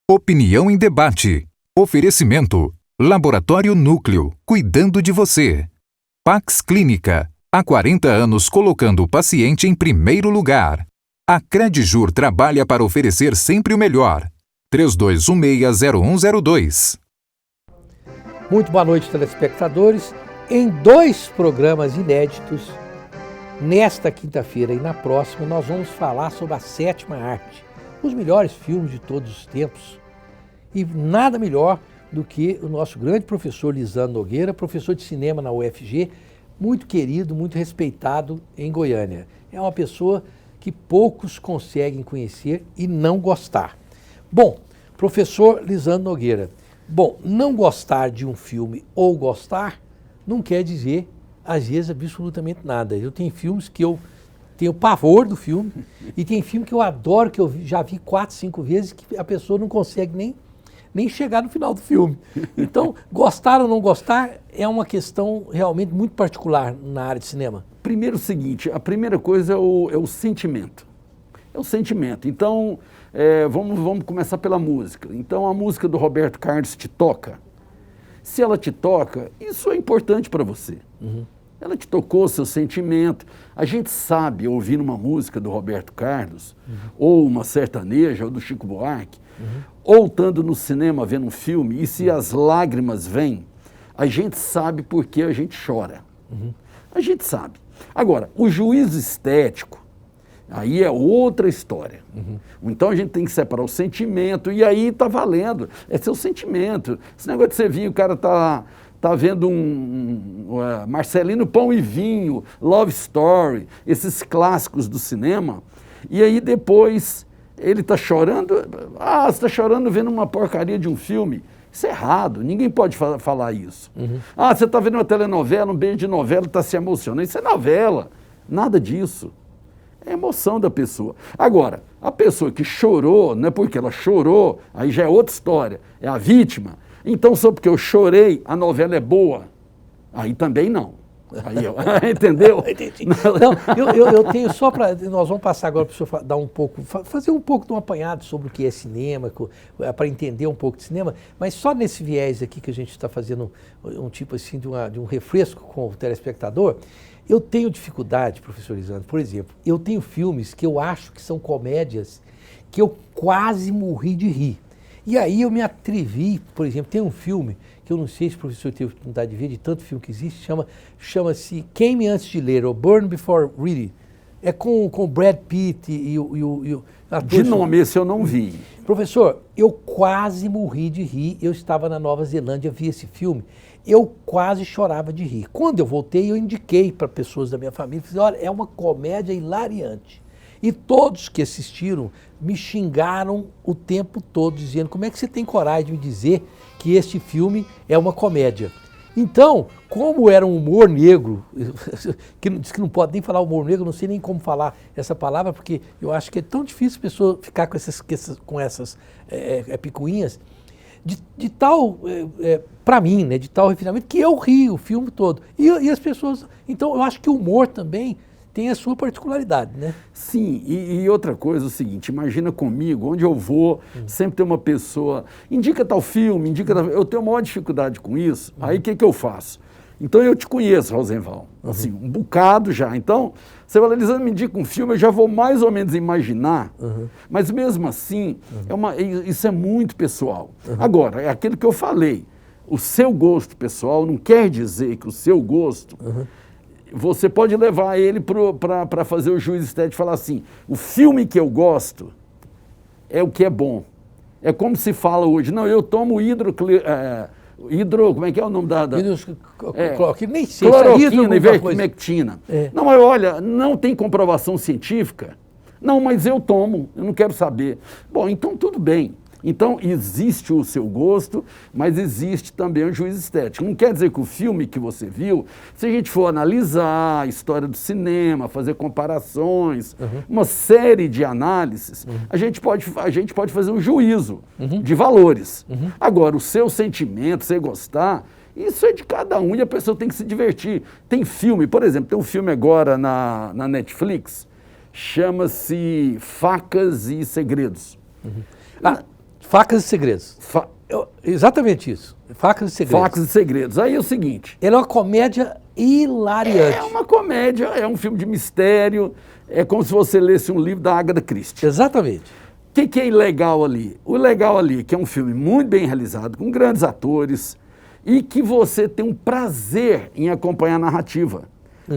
Opinião em debate. Oferecimento. Laboratório Núcleo, cuidando de você. Pax Clínica, há 40 anos colocando o paciente em primeiro lugar. A Credjur trabalha para oferecer sempre o melhor. 3216-0102. Muito boa noite, telespectadores. Em 2 programas inéditos, nesta quinta-feira e na próxima, nós vamos falar sobre a sétima arte, os melhores filmes de todos os tempos. E nada melhor do que o nosso grande professor Lisandro Nogueira, professor de cinema na UFG, muito querido, muito respeitado em Goiânia. É uma pessoa que poucos conseguem conhecer e não gostar. Bom, professor Lisandro Nogueira, não gostar de um filme ou gostar não quer dizer, às vezes, absolutamente nada. Eu tenho filmes que eu tenho pavor do filme e tem filme que eu adoro, que eu já vi 4, 5 vezes, que a pessoa não consegue nem chegar no final do filme. Então, gostar ou não gostar é uma questão realmente muito particular na área de cinema. Primeiro o seguinte, a primeira coisa é o sentimento. É o sentimento. Então, vamos começar pela música. Então, a música do Roberto Carlos te toca. Se ela te toca, isso é importante para você. Uhum. Ela te tocou, seu sentimento. A gente sabe, ouvindo uma música do Roberto Carlos, ou uma sertaneja, ou do Chico Buarque, ou estando no cinema vendo um filme, e se as lágrimas vêm, a gente sabe por que a gente chora. A gente sabe. Agora, o juízo estético, aí é outra história. Então a gente tem que separar o sentimento, e aí tá valendo. É seu sentimento. Esse negócio de você vir, o cara tá vendo Marcelino Pão e Vinho, Love Story, esses clássicos do cinema, e aí depois ele está chorando. Você está chorando vendo uma porcaria de um filme. Isso é errado, ninguém pode falar isso. Você está vendo uma telenovela, um beijo de novela, está se emocionando. Isso é novela, nada disso. É a emoção da pessoa. Agora, a pessoa que chorou, não é porque ela chorou, aí já é outra história, é a vítima. Então, só porque eu chorei, a novela é boa. Aí também não. Aí entendeu? Entendi. Não, eu tenho só para... Nós vamos passar agora para o senhor dar fazer um pouco de um apanhado sobre o que é cinema, para entender um pouco de cinema, mas só nesse viés aqui que a gente está fazendo um tipo assim de um refresco com o telespectador. Eu tenho dificuldade, professor Lisandro, por exemplo, eu tenho filmes que eu acho que são comédias que eu quase morri de rir. E aí eu me atrevi, por exemplo, tem um filme que eu não sei se o professor teve oportunidade de ver, de tanto filme que existe, chama-se Queime Antes de Ler, ou Burn Before Reading. É com o Brad Pitt e o ator. De nome, esse eu não vi. Professor, eu quase morri de rir, eu estava na Nova Zelândia, vi esse filme, eu quase chorava de rir. Quando eu voltei, eu indiquei para pessoas da minha família, falei, olha, é uma comédia hilariante. E todos que assistiram me xingaram o tempo todo, dizendo, como é que você tem coragem de me dizer que este filme é uma comédia? Então, como era um humor negro, que diz que não pode nem falar humor negro, não sei nem como falar essa palavra, porque eu acho que é tão difícil a pessoa ficar com essas picuinhas, de tal, para mim, né, de tal refinamento, que eu rio o filme todo. E as pessoas... Então, eu acho que o humor também tem a sua particularidade, né? Sim, e outra coisa é o seguinte, imagina comigo, onde eu vou, sempre tem uma pessoa, indica tal filme, eu tenho maior dificuldade com isso, aí o que eu faço? Então eu te conheço, Rosenval, assim, um bocado já, então, você vai Lisandro, me indica um filme, eu já vou mais ou menos imaginar, mas mesmo assim, isso é muito pessoal. Agora, é aquilo que eu falei, o seu gosto pessoal não quer dizer que o seu gosto... Você pode levar ele para fazer o juiz estético e falar assim, o filme que eu gosto é o que é bom. É como se fala hoje, não, eu tomo como é que é o nome da... nem sei. Cloroquina, ivermectina. Não, mas olha, não tem comprovação científica. Não, mas eu tomo, eu não quero saber. Bom, então tudo bem. Então, existe o seu gosto, mas existe também o juízo estético. Não quer dizer que o filme que você viu, se a gente for analisar a história do cinema, fazer comparações, uma série de análises, a gente pode fazer um juízo de valores. Agora, o seu sentimento, você gostar, isso é de cada um e a pessoa tem que se divertir. Tem filme, por exemplo, tem um filme agora na Netflix, chama-se Facas e Segredos. Facas e Segredos. Exatamente isso. Facas e Segredos. Facas e Segredos. Aí é o seguinte... Ele é uma comédia hilariante. É uma comédia, é um filme de mistério, é como se você lesse um livro da Agatha Christie. Exatamente. O que é legal ali? O legal ali é que é um filme muito bem realizado, com grandes atores, e que você tem um prazer em acompanhar a narrativa.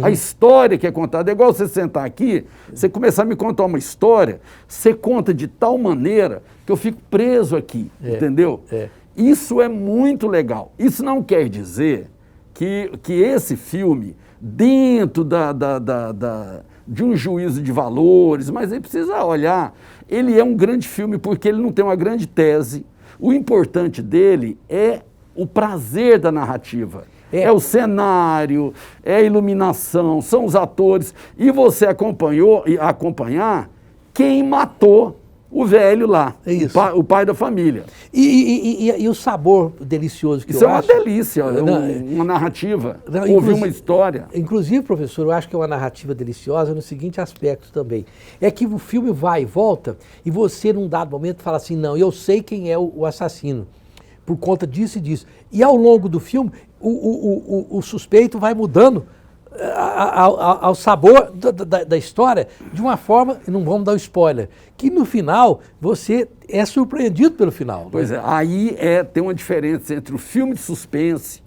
A história que é contada, é igual você sentar aqui, você começar a me contar uma história, você conta de tal maneira que eu fico preso aqui, entendeu? Isso é muito legal. Isso não quer dizer que esse filme, dentro de um juízo de valores, mas ele precisa olhar, ele é um grande filme porque ele não tem uma grande tese. O importante dele é o prazer da narrativa. É o cenário, é a iluminação, são os atores. E você acompanhar quem matou o velho lá, o pai da família. E o sabor delicioso que isso eu acho... Isso é uma delícia, uma narrativa, ouvir uma história. Inclusive, professor, eu acho que é uma narrativa deliciosa no seguinte aspecto também. É que o filme vai e volta e você, num dado momento, fala assim, não, eu sei quem é o assassino, por conta disso e disso. E ao longo do filme, o suspeito vai mudando ao sabor da história de uma forma, e não vamos dar o spoiler, que no final você é surpreendido pelo final. Pois é, aí tem uma diferença entre o filme de suspense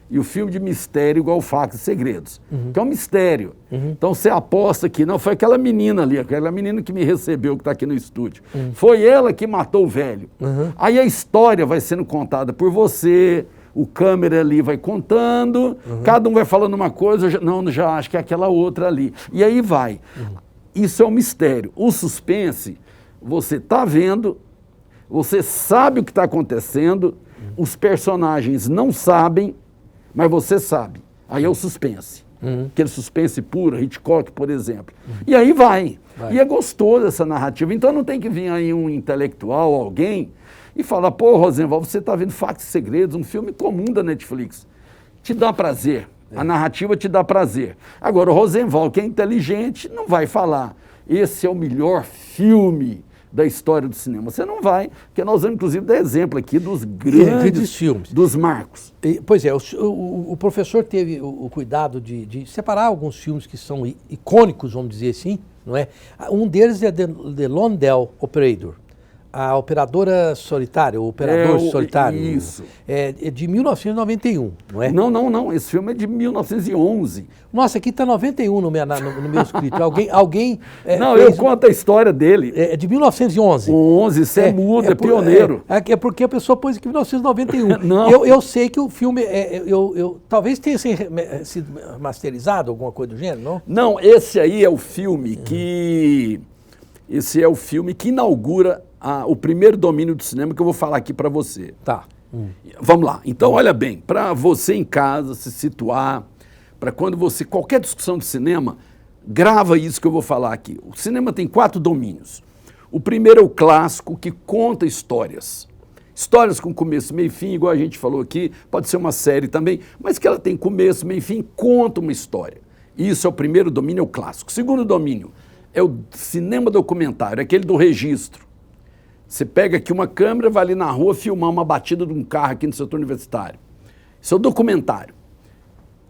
e o filme de mistério igual Facas e Segredos, que é um mistério. Então você aposta que não foi aquela menina ali, aquela menina que me recebeu, que está aqui no estúdio. Foi ela que matou o velho. Aí a história vai sendo contada por você, o câmera ali vai contando, cada um vai falando uma coisa, já acho que é aquela outra ali. E aí vai. Isso é um mistério. O suspense, você está vendo, você sabe o que está acontecendo, os personagens não sabem, mas você sabe. Aí é o suspense. Aquele suspense puro, Hitchcock, por exemplo. E aí vai. E é gostoso essa narrativa. Então não tem que vir aí um intelectual, alguém, e falar, pô, Rosenval, você está vendo Facas e Segredos, um filme comum da Netflix. Te dá prazer. A narrativa te dá prazer. Agora, o Rosenval, que é inteligente, não vai falar, esse é o melhor filme da história do cinema. Você não vai, porque nós vamos, inclusive, dar exemplo aqui dos grandes filmes, dos marcos. Pois é, o professor teve o cuidado de separar alguns filmes que são icônicos, vamos dizer assim, não é? Um deles é The Lone Operator. A operadora solitária, o operador solitário. Isso. É de 1991, não é? Não. Esse filme é de 1911. Nossa, aqui está 91 no meu escrito. Alguém não, eu conto a história dele. É de 1911. 11, isso é mudo, é pioneiro. É porque a pessoa pôs aqui 1991. Não. Eu sei que o filme, talvez tenha sido masterizado, alguma coisa do gênero, não? Não, esse aí é o filme que inaugura o primeiro domínio do cinema que eu vou falar aqui para você. Tá. Vamos lá. Então, olha bem, para você em casa se situar, para quando qualquer discussão de cinema, grava isso que eu vou falar aqui. O cinema tem 4 domínios. O primeiro é o clássico, que conta histórias. Histórias com começo, meio e fim, igual a gente falou aqui, pode ser uma série também, mas que ela tem começo, meio e fim, conta uma história. Isso é o primeiro domínio, é o clássico. O segundo domínio é o cinema documentário, aquele do registro. Você pega aqui uma câmera, vai ali na rua filmar uma batida de um carro aqui no setor universitário. Isso é o documentário.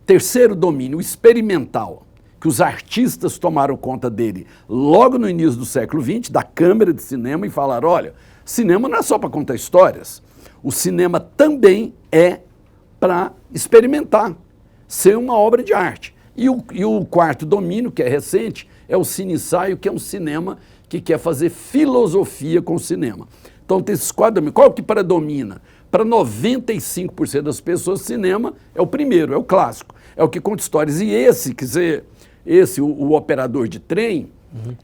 Terceiro domínio, o experimental, que os artistas tomaram conta dele logo no início do século XX, da câmera de cinema, e falaram, olha, cinema não é só para contar histórias, o cinema também é para experimentar, ser uma obra de arte. E o quarto domínio, que é recente, é o cine-ensaio, que é um cinema que quer fazer filosofia com o cinema. Então tem esses 4 domínios. Qual que predomina? Para 95% das pessoas, cinema é o primeiro, é o clássico, é o que conta histórias. E o operador de trem,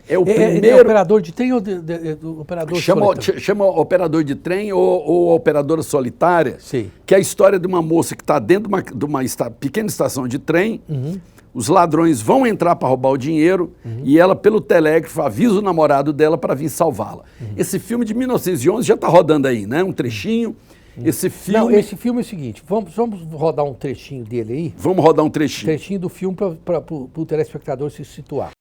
é o primeiro... É operador de trem ou operador solitário? Chama operador de trem ou operadora solitária, sim, que é a história de uma moça que está dentro de uma pequena estação de trem. Os ladrões vão entrar para roubar o dinheiro e ela, pelo telégrafo, avisa o namorado dela para vir salvá-la. Esse filme de 1911 já está rodando aí, né? Um trechinho. Esse filme... Não, esse filme é o seguinte, vamos rodar um trechinho dele aí? Vamos rodar um trechinho. Trechinho do filme para o telespectador se situar.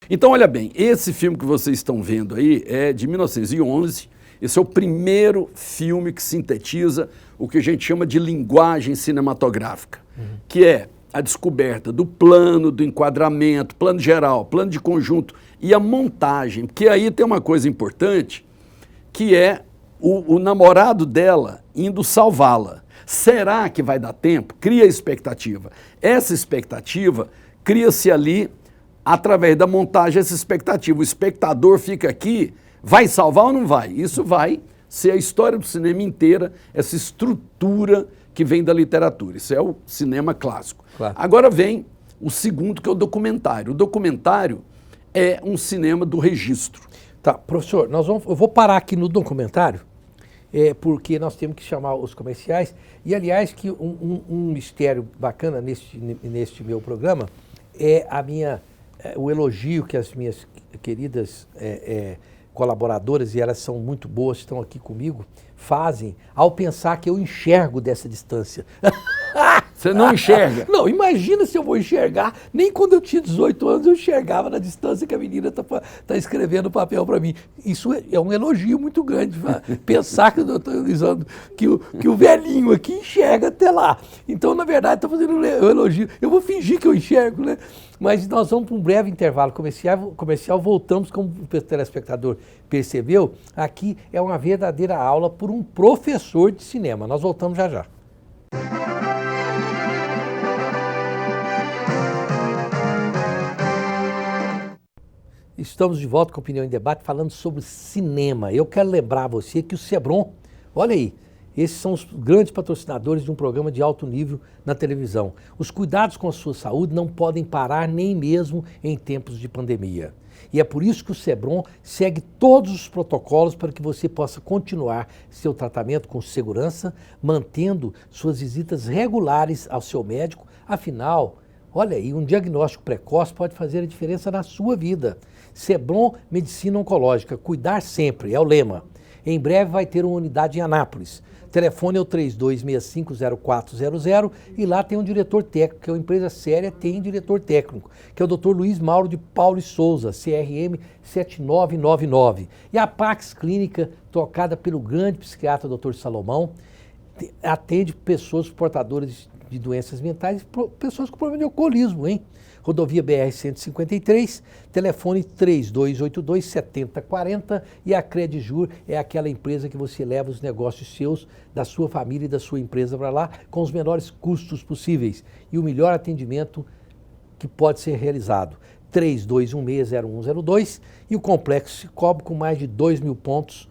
Então, olha bem, esse filme que vocês estão vendo aí é de 1911. Esse é o primeiro filme que sintetiza o que a gente chama de linguagem cinematográfica, que é a descoberta do plano, do enquadramento, plano geral, plano de conjunto e a montagem. Porque aí tem uma coisa importante, que é o namorado dela indo salvá-la. Será que vai dar tempo? Cria expectativa. Essa expectativa cria-se ali através da montagem, essa expectativa. O espectador fica aqui, vai salvar ou não vai? Isso vai ser a história do cinema inteira, essa estrutura que vem da literatura. Isso é o cinema clássico. Claro. Agora vem o segundo, que é o documentário. O documentário é um cinema do registro. Tá, professor, eu vou parar aqui no documentário, porque nós temos que chamar os comerciais. E, aliás, que um mistério bacana neste meu programa é o elogio que as minhas queridas colaboradoras, e elas são muito boas, estão aqui comigo, fazem ao pensar que eu enxergo dessa distância. Você não enxerga? Não, imagina se eu vou enxergar. Nem quando eu tinha 18 anos eu enxergava na distância que a menina tá escrevendo o papel para mim. Isso é um elogio muito grande. Pensar que eu estou dizendo que o velhinho aqui enxerga até lá. Então, na verdade, estou fazendo um elogio. Eu vou fingir que eu enxergo, né? Mas nós vamos para um breve intervalo comercial. Voltamos, como o telespectador percebeu, aqui é uma verdadeira aula por um professor de cinema. Nós voltamos já já. Estamos de volta com Opinião em Debate, falando sobre cinema. Eu quero lembrar a você que o Sebron, olha aí, esses são os grandes patrocinadores de um programa de alto nível na televisão. Os cuidados com a sua saúde não podem parar nem mesmo em tempos de pandemia. E é por isso que o Sebron segue todos os protocolos para que você possa continuar seu tratamento com segurança, mantendo suas visitas regulares ao seu médico. Afinal, olha aí, um diagnóstico precoce pode fazer a diferença na sua vida. Sebron Medicina Oncológica, cuidar sempre, é o lema. Em breve vai ter uma unidade em Anápolis. O telefone é o 3265-0400 e lá tem um diretor técnico, que é uma empresa séria, tem diretor técnico, que é o Dr. Luiz Mauro de Paulo e Souza, CRM 7999. E a Pax Clínica, tocada pelo grande psiquiatra Dr. Salomão, atende pessoas portadoras de doenças mentais e pessoas com problema de alcoolismo, hein? Rodovia BR-153, telefone 3282-7040 e a Credjur é aquela empresa que você leva os negócios seus, da sua família e da sua empresa para lá com os menores custos possíveis e o melhor atendimento que pode ser realizado. 3216-0102 e o Complexo Cicobi com mais de 2.000 pontos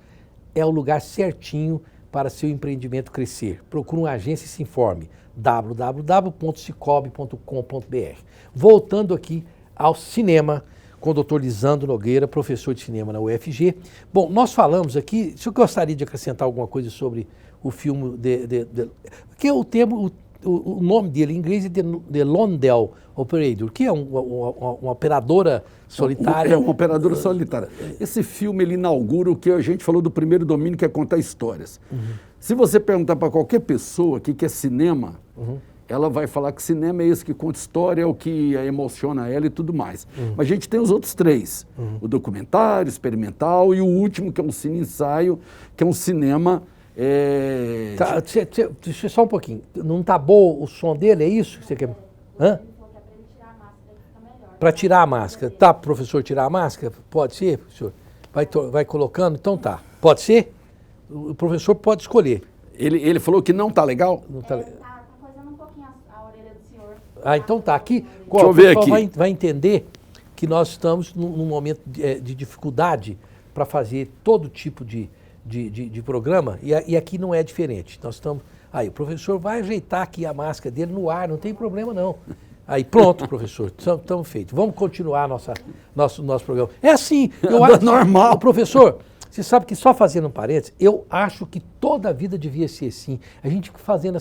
é o lugar certinho para seu empreendimento crescer. Procure uma agência e se informe. www.cicobi.com.br. Voltando aqui ao cinema com o Dr. Lisandro Nogueira, professor de cinema na UFG. Bom, nós falamos aqui, se eu gostaria de acrescentar alguma coisa sobre o filme, que é o termo, o nome dele em inglês é The Londell Operator, que é uma operadora solitária. É uma operadora solitária. Esse filme ele inaugura o que a gente falou do primeiro domínio, que é contar histórias. Se você perguntar para qualquer pessoa o que é cinema, ela vai falar que cinema é esse que conta história, é o que emociona ela e tudo mais. Mas a gente tem os outros três. O documentário, experimental e o último, que é um cine-ensaio, que é um cinema... Tá, deixa só um pouquinho. Não tá bom o som dele, é isso que você quer? Hã? Para tirar a máscara. Tá, professor, tirar a máscara? Pode ser, professor? Vai colocando? Então tá. Pode ser? O professor pode escolher. Ele falou que não tá legal? Não tá legal. Tá coisando um pouquinho a orelha do senhor. Ah, então tá. Aqui, deixa eu ver aqui. Vai entender que nós estamos num momento de dificuldade para fazer todo tipo de programa, e aqui não é diferente. Nós estamos... Aí, o professor vai ajeitar aqui a máscara dele no ar, não tem problema não. Aí, pronto, professor, estamos feitos. Vamos continuar nosso programa. É assim, eu acho... normal. Professor, você sabe que, só fazendo um parênteses, eu acho que toda a vida devia ser assim. A gente fazendo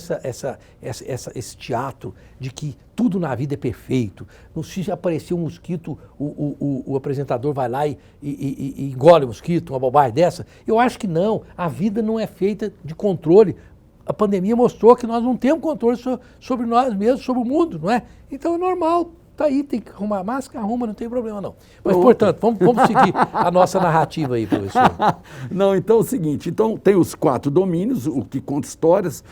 esse teatro de que tudo na vida é perfeito. Se aparecer um mosquito, o apresentador vai lá e engole o mosquito, uma bobagem dessa. Eu acho que não. A vida não é feita de controle. A pandemia mostrou que nós não temos controle sobre nós mesmos, sobre o mundo, não é? Então é normal. Tá aí, tem que arrumar a máscara, arruma, não tem problema não. Mas, portanto, vamos seguir a nossa narrativa aí, professor. Não, então é o seguinte, então tem os 4 domínios, o que conta histórias,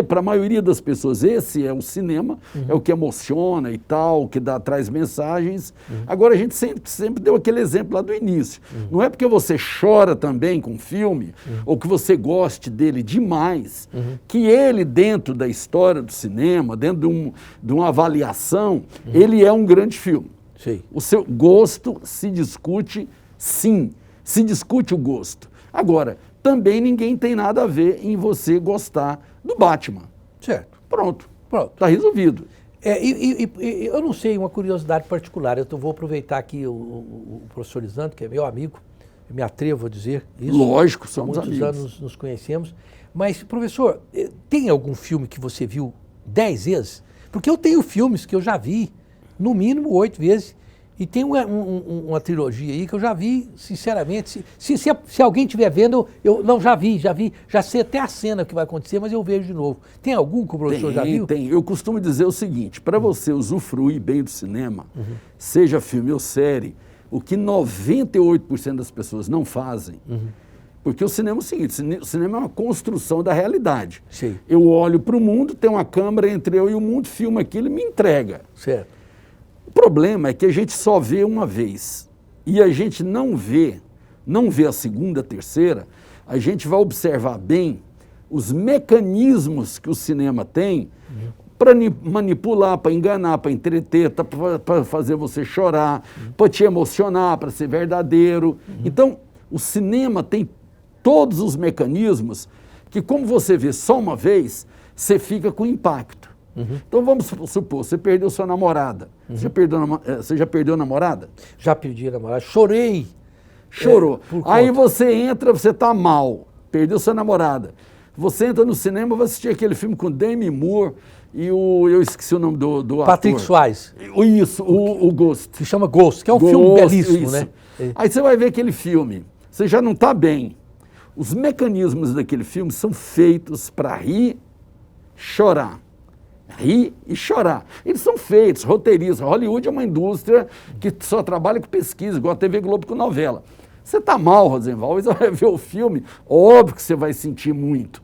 para a maioria das pessoas, esse é o cinema, é o que emociona e tal, que traz mensagens. Agora, a gente sempre deu aquele exemplo lá do início. Não é porque você chora também com o filme, ou que você goste dele demais, que ele, dentro da história do cinema, dentro de uma avaliação, ele é um grande filme. Sim. O seu gosto se discute, sim, se discute o gosto. Agora, também ninguém tem nada a ver em você gostar do Batman. Certo. Pronto, Pronto. está resolvido. Eu não sei, uma curiosidade particular, eu vou aproveitar aqui o professor Lisandro, que é meu amigo, eu me atrevo a dizer isso. Lógico, Há somos muitos amigos. anos nos conhecemos. Mas, professor, tem algum filme que você viu 10 vezes? Porque eu tenho filmes que eu já vi, no mínimo 8 vezes, e tem uma trilogia aí que eu já vi, sinceramente. Se alguém estiver vendo, já vi, já sei até a cena que vai acontecer, mas eu vejo de novo. Tem algum que o professor já viu? Tem. Eu costumo dizer o seguinte, para você usufruir bem do cinema, seja filme ou série, o que 98% das pessoas não fazem, porque o cinema é o seguinte, o cinema é uma construção da realidade. Sim. Eu olho para o mundo, tem uma câmera entre eu e o mundo, filma aquilo e me entrega. Certo. O problema é que a gente só vê uma vez e a gente não vê a segunda, a terceira, a gente vai observar bem os mecanismos que o cinema tem para manipular, para enganar, para entreter, para fazer você chorar, para te emocionar, para ser verdadeiro. Então, o cinema tem todos os mecanismos que, como você vê só uma vez, você fica com impacto. Então vamos supor, você perdeu sua namorada. Você já perdeu a namorada? Já perdi a namorada, chorei. Chorou. Por Aí conta. você entra, você está mal, perdeu sua namorada. Você entra no cinema, vai assistir aquele filme com Demi Moore e eu esqueci o nome do ator. Patrick Swayze. Isso, o Ghost. Se chama Ghost, que é um Ghost, filme belíssimo, isso. né? Aí você vai ver aquele filme, você já não está bem. Os mecanismos daquele filme são feitos para rir, chorar. Rir e chorar. Eles são feitos, roteiristas. Hollywood é uma indústria que só trabalha com pesquisa, igual a TV Globo com novela. Você está mal, Rosenwald, você vai ver o filme, óbvio que você vai sentir muito.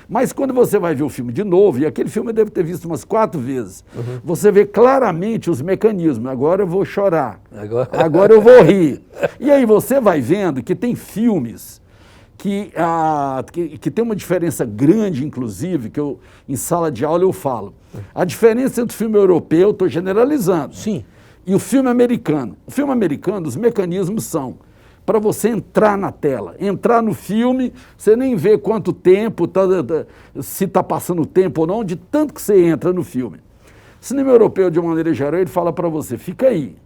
Mas quando você vai ver o filme de novo, e aquele filme eu devo ter visto umas 4 vezes, você vê claramente os mecanismos. Agora eu vou chorar, agora eu vou rir. E aí você vai vendo que tem filmes que tem uma diferença grande, inclusive, que em sala de aula eu falo. A diferença entre o filme europeu, estou generalizando, Sim. e o filme americano. O filme americano, os mecanismos são para você entrar na tela, entrar no filme, você nem vê quanto tempo, se está passando tempo ou não, de tanto que você entra no filme. O cinema europeu, de uma maneira geral, ele fala para você, fica aí.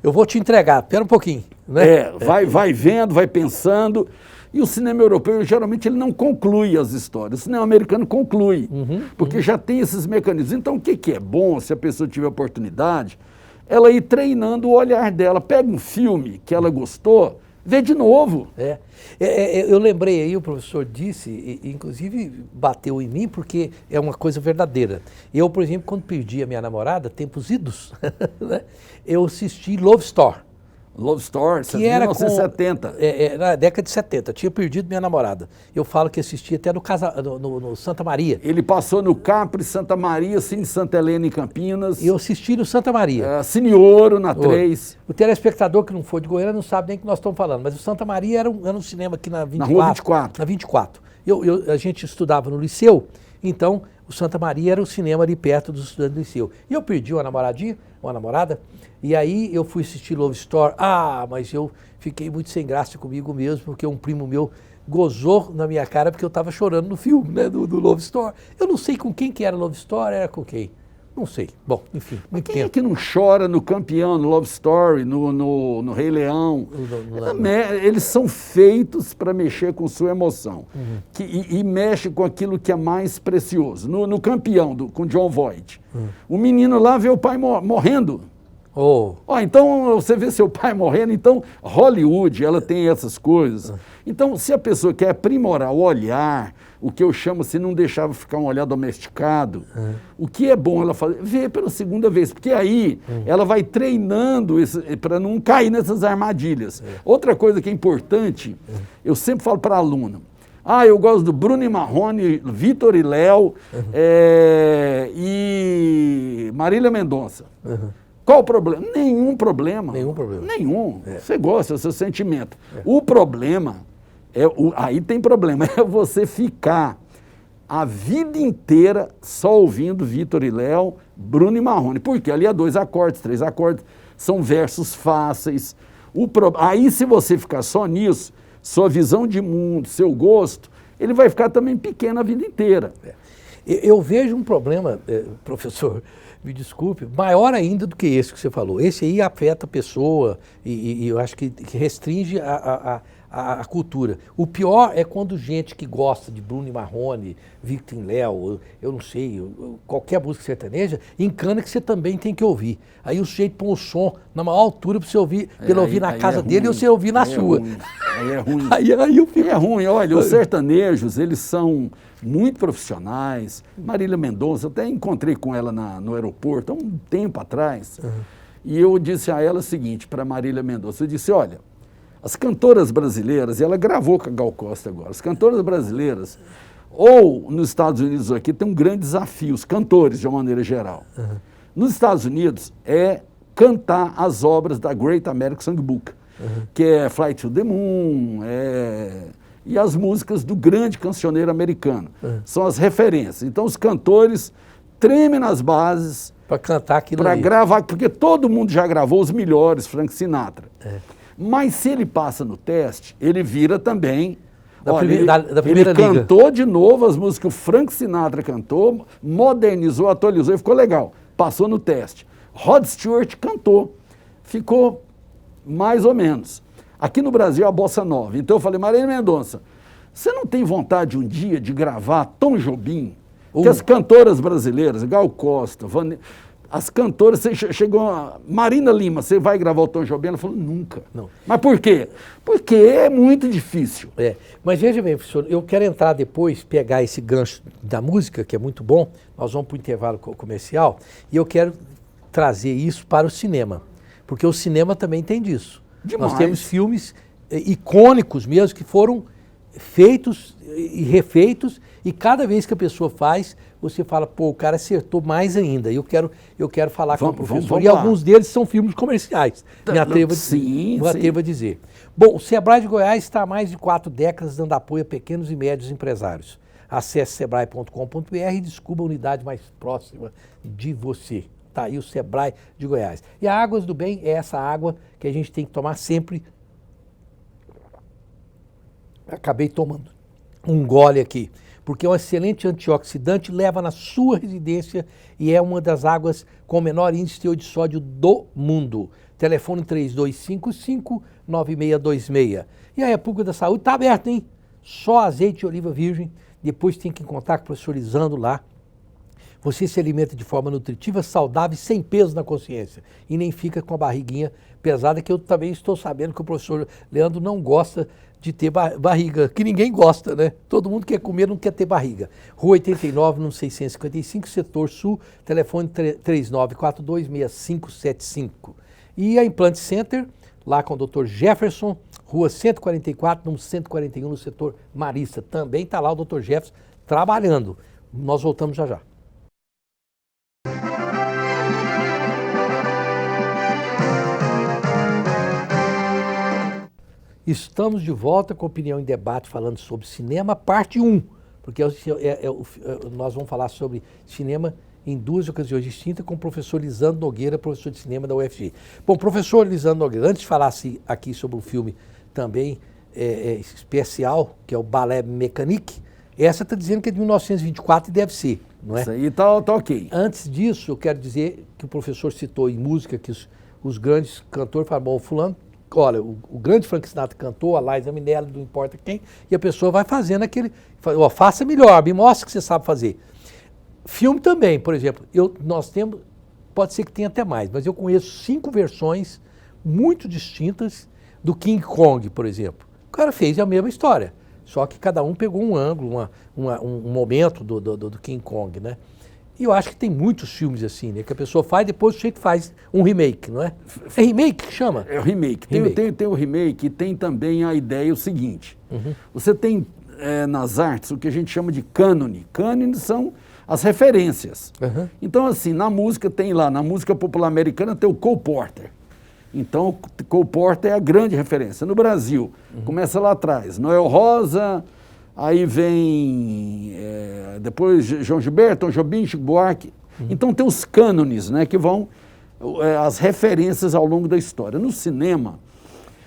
Eu vou te entregar, espera um pouquinho. Né? Vai vendo, vai pensando. E o cinema europeu, geralmente, ele não conclui as histórias. O cinema americano conclui, porque já tem esses mecanismos. Então, o que é bom, se a pessoa tiver oportunidade, ela ir treinando o olhar dela. Pega um filme que ela gostou, vê de novo. Eu lembrei aí, o professor disse, e inclusive bateu em mim, porque é uma coisa verdadeira. Eu, por exemplo, quando perdi a minha namorada, tempos idos, né, eu assisti Love Story. Love Story, que era 1970. Na década de 70, eu tinha perdido minha namorada. Eu falo que assisti até no Santa Maria. Ele passou no Capri, Santa Maria, Cine Santa Helena em Campinas. Eu assisti no Santa Maria. Cine Ouro, na 3. O telespectador que não for de Goiânia não sabe nem o que nós estamos falando, mas o Santa Maria era um cinema aqui na 24. Na Rua 24. Na 24. A gente estudava no liceu, então o Santa Maria era o cinema ali perto dos estudantes do liceu. E eu perdi uma namorada, e aí eu fui assistir Love Story. Mas eu fiquei muito sem graça comigo mesmo, porque um primo meu gozou na minha cara porque eu estava chorando no filme, né, do Love Story. Eu não sei com quem que era Love Story, era com quem? Não sei. Bom, enfim, muito Quem é tempo. que não chora no Campeão, no Love Story, no Rei Leão? Eles são feitos para mexer com sua emoção. E mexe com aquilo que é mais precioso. No Campeão, com John Voight. O menino lá vê o pai morrendo. Oh. Então você vê seu pai morrendo, então Hollywood, ela tem essas coisas. Então, se a pessoa quer aprimorar o olhar, o que eu chamo assim, não deixava ficar um olhar domesticado, o que é bom ela fazer? Ver pela segunda vez, porque aí ela vai treinando para não cair nessas armadilhas. Outra coisa que é importante, eu sempre falo para aluno, eu gosto do Bruno e Marrone, Vitor e Léo e Marília Mendonça. Qual o problema? Nenhum problema. Nenhum problema. Nenhum. Você gosta, é o seu sentimento. O problema, aí tem problema, é você ficar a vida inteira só ouvindo Vitor e Léo, Bruno e Marrone. Porque ali é 2 acordes, 3 acordes, são versos fáceis. Aí se você ficar só nisso, sua visão de mundo, seu gosto, ele vai ficar também pequeno a vida inteira. Eu vejo um problema, professor, me desculpe, maior ainda do que esse que você falou. Esse aí afeta a pessoa e eu acho que restringe a cultura. O pior é quando gente que gosta de Bruno e Marrone, Vitor e Léo, eu não sei, qualquer música sertaneja, encana que você também tem que ouvir. Aí o sujeito põe o som na maior altura para você ouvir, para ele ouvir na casa dele e você ouvir na sua. Aí é ruim. Aí eu fico... É ruim, olha, os sertanejos, eles são muito profissionais. Marília Mendonça, eu até encontrei com ela no aeroporto há um tempo atrás, e eu disse a ela o seguinte, para Marília Mendonça, eu disse, olha, as cantoras brasileiras, e ela gravou com a Gal Costa agora, as cantoras brasileiras, ou nos Estados Unidos aqui, tem um grande desafio, os cantores de uma maneira geral. Nos Estados Unidos é cantar as obras da Great American Songbook, que é Fly to the Moon, e as músicas do grande cancioneiro americano. São as referências. Então os cantores tremem nas bases para cantar aquilo para ali. Gravar, porque todo mundo já gravou os melhores, Frank Sinatra. Mas se ele passa no teste, ele vira também... Da primeira ele liga. cantou de novo as músicas que o Frank Sinatra cantou, modernizou, atualizou e ficou legal. Passou no teste. Rod Stewart cantou. Ficou mais ou menos. Aqui no Brasil, a Bossa Nova. Então eu falei, Marília Mendonça, você não tem vontade um dia de gravar Tom Jobim? Que as cantoras brasileiras, Gal Costa, as cantoras, você chegou a Marina Lima, você vai gravar o Tom Jobim? Ela falou, nunca. Não. Mas por quê? Porque é muito difícil. Mas veja bem, professor, eu quero entrar depois, pegar esse gancho da música, que é muito bom, nós vamos para o intervalo comercial, e eu quero trazer isso para o cinema, porque o cinema também tem disso. Demais. Nós temos filmes icônicos mesmo, que foram feitos e refeitos, e cada vez que a pessoa faz, você fala, pô, o cara acertou mais ainda. E eu quero falar com o professor. E alguns deles são filmes comerciais, me atrevo a dizer. Bom, o Sebrae de Goiás está há mais de 4 décadas dando apoio a pequenos e médios empresários. Acesse sebrae.com.br e descubra a unidade mais próxima de você. Está aí o Sebrae de Goiás. E a Águas do Bem é essa água que a gente tem que tomar sempre. Acabei tomando um gole aqui, porque é um excelente antioxidante, leva na sua residência e é uma das águas com o menor índice de teor de sódio do mundo. Telefone 3255-9626. E a República da Saúde está aberta, hein? Só azeite de oliva virgem, depois tem que ir em contato com o professor Lisandro lá. Você se alimenta de forma nutritiva, saudável e sem peso na consciência. E nem fica com a barriguinha pesada, que eu também estou sabendo que o professor Leandro não gosta de ter barriga, que ninguém gosta, né? Todo mundo quer comer, não quer ter barriga. Rua 89, no 655, Setor Sul, telefone 3942-6575. E a Implant Center, lá com o Dr. Jefferson, Rua 144, número 141, no setor Marista. Também está lá o Dr. Jefferson trabalhando. Nós voltamos já já. Estamos de volta com Opinião em Debate, falando sobre cinema, parte 1, porque nós vamos falar sobre cinema em 2 ocasiões distintas com o professor Lisandro Nogueira, professor de cinema da UFG. Bom, professor Lisandro Nogueira, antes de falar aqui sobre um filme também especial, que é o Ballet Mécanique, essa está dizendo que é de 1924 e deve ser, não é? Isso aí tá ok. Antes disso, eu quero dizer que o professor citou em música que os grandes cantores falaram, bom, fulano, olha, o grande Frank Sinatra cantou, a Liza Minnelli, não importa quem, e a pessoa vai fazendo aquele, faça melhor, me mostre o que você sabe fazer. Filme também, por exemplo, nós temos pode ser que tenha até mais, mas eu conheço 5 versões muito distintas do King Kong, por exemplo. O cara fez a mesma história, só que cada um pegou um ângulo, um momento do King Kong, né? E eu acho que tem muitos filmes assim, né? Que a pessoa faz, depois o jeito faz um remake, não é? É remake que chama? É o remake. Tem o remake e tem também a ideia o seguinte. Você tem nas artes o que a gente chama de cânone. Cânone são as referências. Então, assim, na música tem lá, na música popular americana tem o Cole Porter. Então, o Cole Porter é a grande referência. No Brasil, começa lá atrás, Noel Rosa, aí vem depois João Gilberto, Tom Jobim, Chico Buarque. Então tem os cânones, né, que vão as referências ao longo da história. No cinema,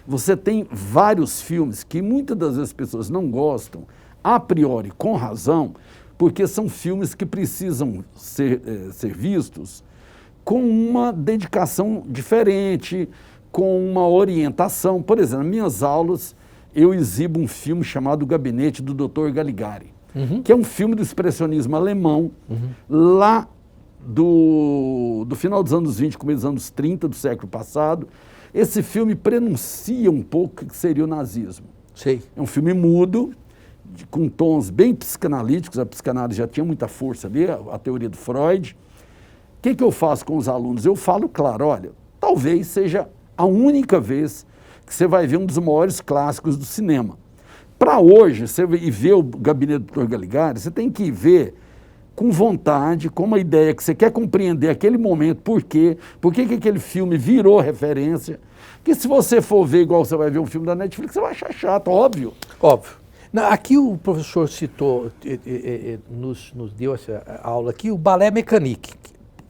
você tem vários filmes que muitas das vezes as pessoas não gostam, a priori, com razão, porque são filmes que precisam ser vistos com uma dedicação diferente, com uma orientação. Por exemplo, nas minhas aulas, eu exibo um filme chamado O Gabinete do Dr. Caligari, que é um filme do expressionismo alemão, lá do final dos anos 20, começo dos anos 30 do século passado. Esse filme prenuncia um pouco o que seria o nazismo. Sei. É um filme mudo, com tons bem psicanalíticos, a psicanálise já tinha muita força ali, a teoria do Freud. O que eu faço com os alunos? Eu falo, claro, olha, talvez seja a única vez que você vai ver um dos maiores clássicos do cinema. Para hoje, você ver o Gabinete do Dr. Caligari, você tem que ver com vontade, com uma ideia que você quer compreender aquele momento, por que aquele filme virou referência. Que se você for ver igual você vai ver um filme da Netflix, você vai achar chato, óbvio. Óbvio. Aqui o professor citou, nos deu essa aula aqui, o Ballet Mécanique,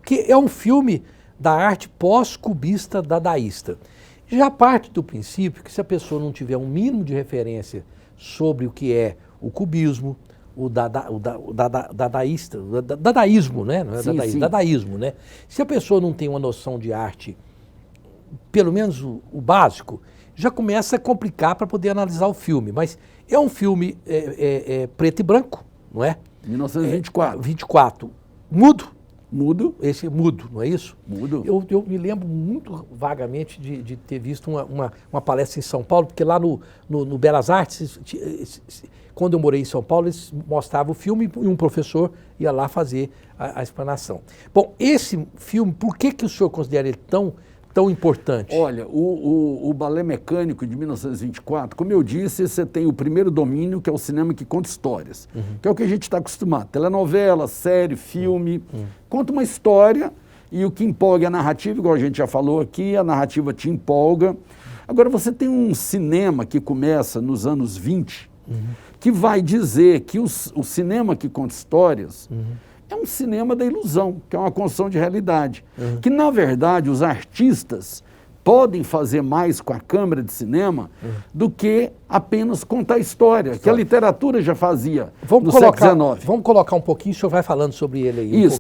que é um filme da arte pós-cubista dadaísta. Já parte do princípio que se a pessoa não tiver um mínimo de referência sobre o que é o cubismo, o dadaísmo, né? Não é Sim, dadaísmo, sim. Dadaísmo, né? Se a pessoa não tem uma noção de arte, pelo menos o básico, já começa a complicar para poder analisar o filme. Mas é um filme preto e branco, não é? 1924. 24. Mudo. Mudo. Esse é mudo, não é isso? Mudo. Eu me lembro muito vagamente de ter visto uma palestra em São Paulo, porque lá no Belas Artes, quando eu morei em São Paulo, eles mostravam o filme e um professor ia lá fazer a explanação. Bom, esse filme, por que o senhor considera ele tão importante? Olha, o Balé Mecânico de 1924, como eu disse, você tem o primeiro domínio, que é o cinema que conta histórias, que é o que a gente está acostumado. Telenovela, série, filme, conta uma história e o que empolga é a narrativa, igual a gente já falou aqui, a narrativa te empolga. Agora, você tem um cinema que começa nos anos 20, que vai dizer que o cinema que conta histórias é um cinema da ilusão, que é uma construção de realidade. Que, na verdade, os artistas podem fazer mais com a câmera de cinema do que apenas contar história, que a literatura já fazia no século XIX. Vamos colocar um pouquinho, o senhor vai falando sobre ele aí. Isso.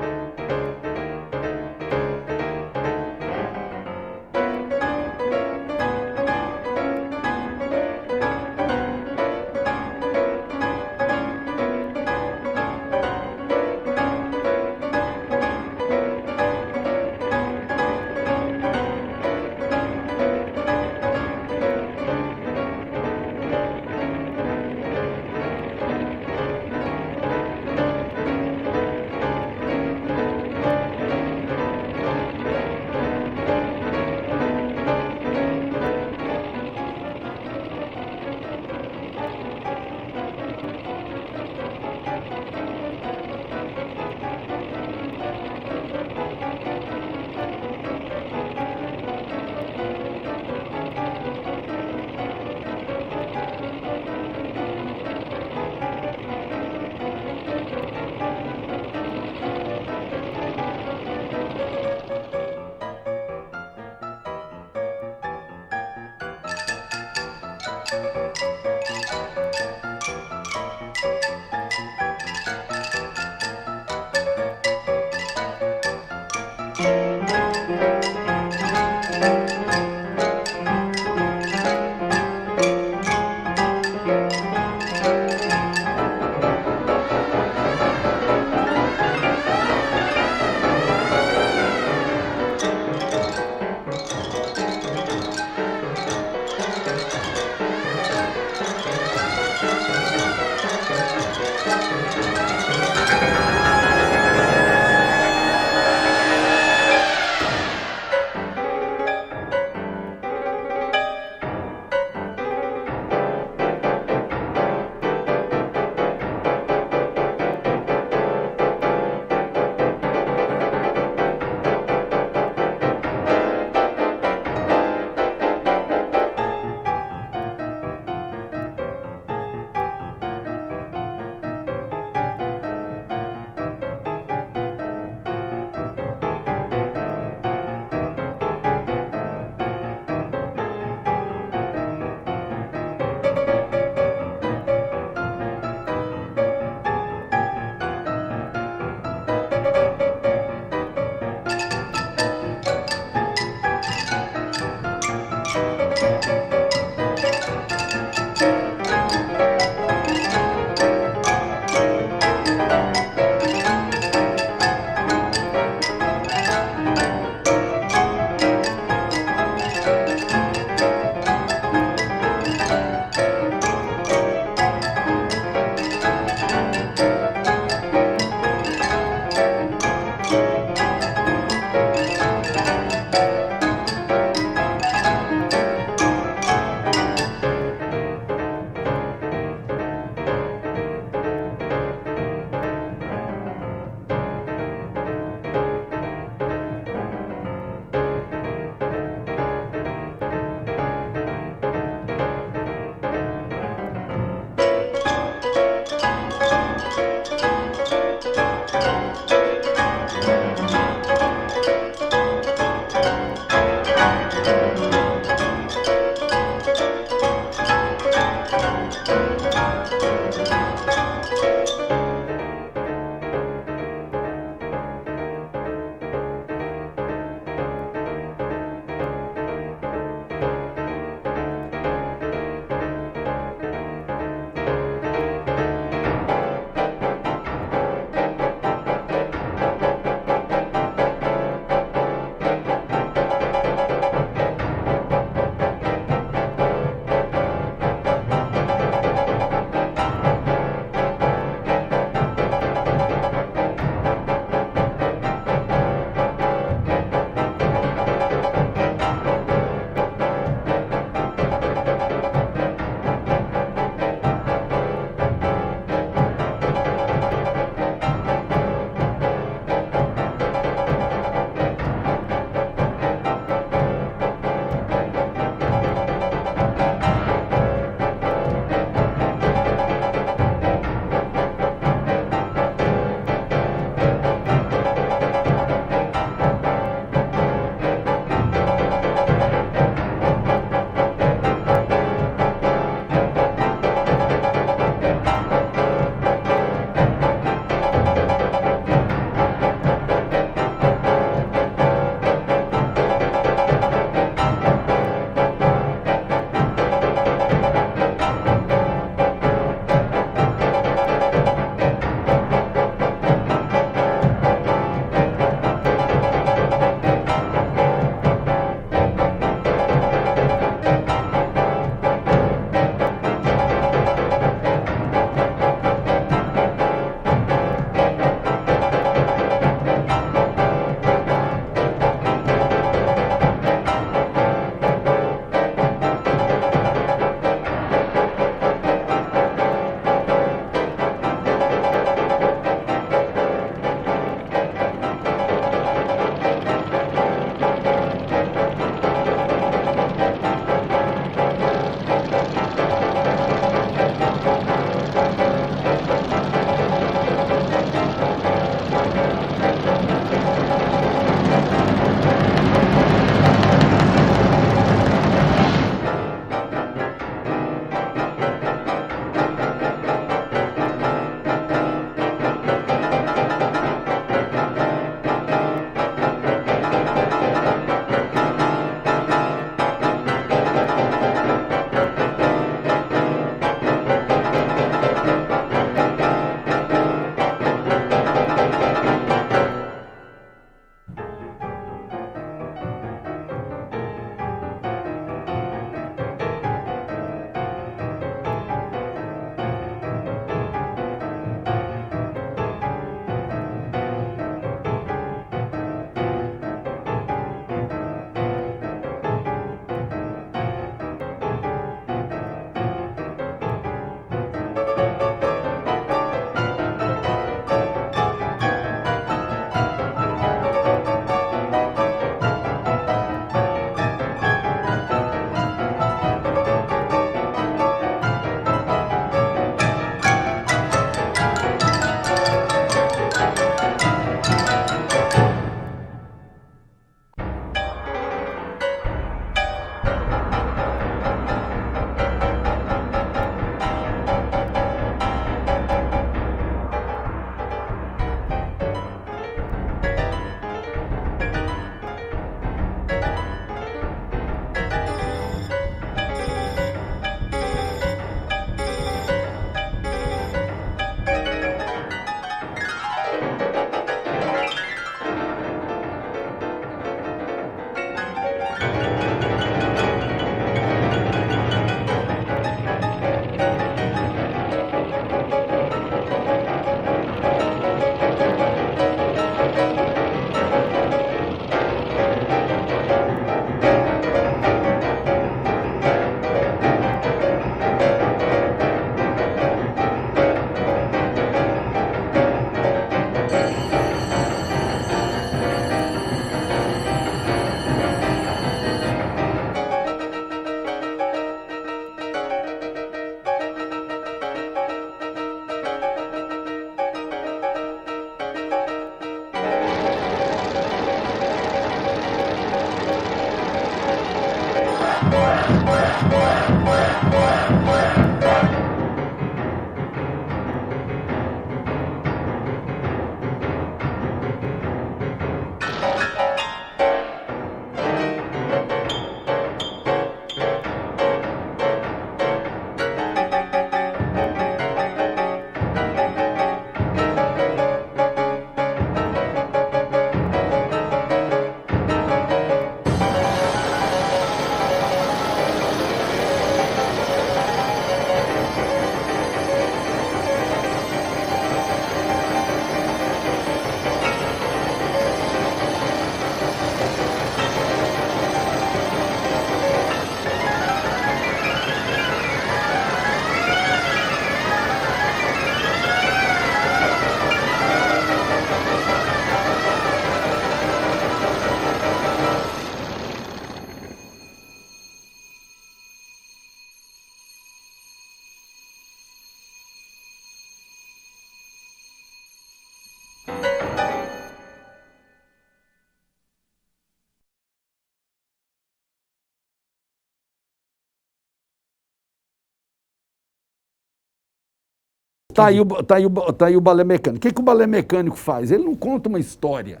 Tá aí o balé mecânico. O que o balé mecânico faz? Ele não conta uma história.